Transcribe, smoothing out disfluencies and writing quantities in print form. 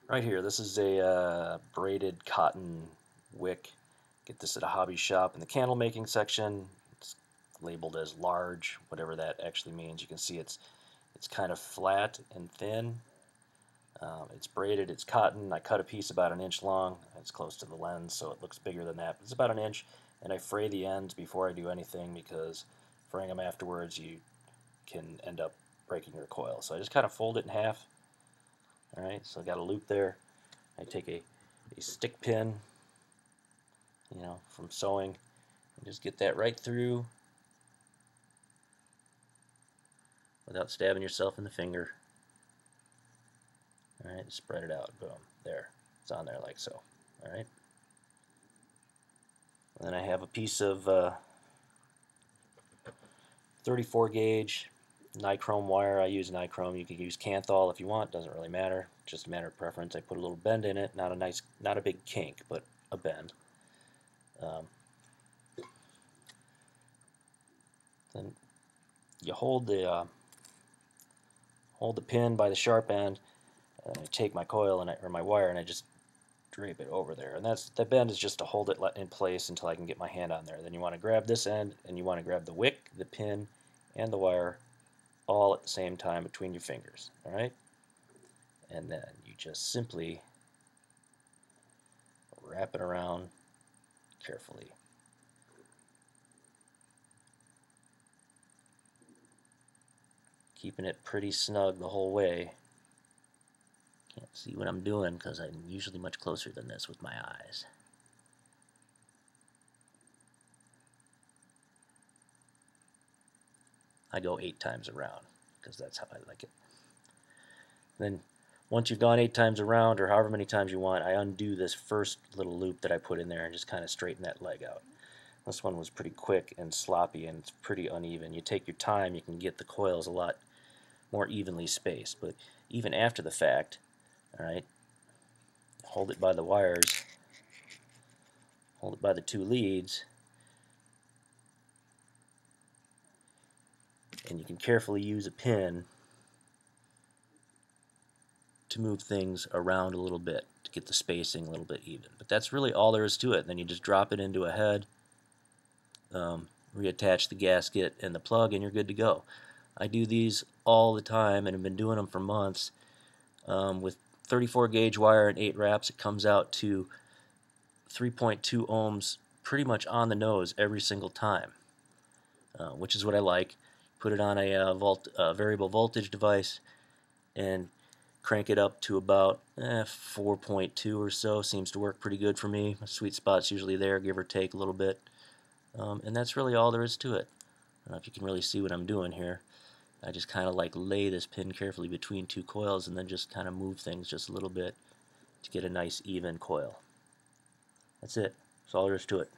Right here, this is a braided cotton wick. Get this at a hobby shop in the candle making section. It's labeled as large, whatever that actually means. You can see it's kind of flat and thin. It's braided, it's cotton. I cut a piece about an inch long. It's close to the lens, so it looks bigger than that. It's about an inch, and I fray the ends before I do anything because fraying them afterwards, you can end up breaking your coil. So I just kind of fold it in half. All right, so I got a loop there. I take a stick pin, from sewing, and just get that right through without stabbing yourself in the finger. All right, spread it out. Boom, there. It's on there like so. All right. And then I have a piece of 34 gauge NiChrome wire. I use NiChrome. You can use Canthol if you want. Doesn't really matter. Just a matter of preference. I put a little bend in it. Not a big kink, but a bend. Then you hold the pin by the sharp end, and I take my coil or my wire, and I just drape it over there. And that bend is just to hold it in place until I can get my hand on there. Then you want to grab this end, and you want to grab the wick, the pin, and the wire all at the same time between your fingers. All right, and then you just simply wrap it around carefully. Keeping it pretty snug the whole way. Can't see what I'm doing because I'm usually much closer than this with my eyes. I go 8 times around because that's how I like it. Then once you've gone 8 times around, or however many times you want, I undo this first little loop that I put in there and just kind of straighten that leg out. This one was pretty quick and sloppy, and it's pretty uneven. You take your time, you can get the coils a lot more evenly spaced. But even after the fact, all right, hold it by the wires, hold it by the 2 leads, and you can carefully use a pin to move things around a little bit to get the spacing a little bit even. But that's really all there is to it. Then you just drop it into a head, reattach the gasket and the plug, and you're good to go. I do these all the time and have been doing them for months. With 34 gauge wire and 8 wraps, it comes out to 3.2 ohms pretty much on the nose every single time, which is what I like. Put it on a variable voltage device and crank it up to about 4.2 or so. Seems to work pretty good for me. My sweet spot's usually there, give or take a little bit. And that's really all there is to it. I don't know if you can really see what I'm doing here. I just kind of like lay this pin carefully between 2 coils and then just kind of move things just a little bit to get a nice even coil. That's it. That's all there is to it.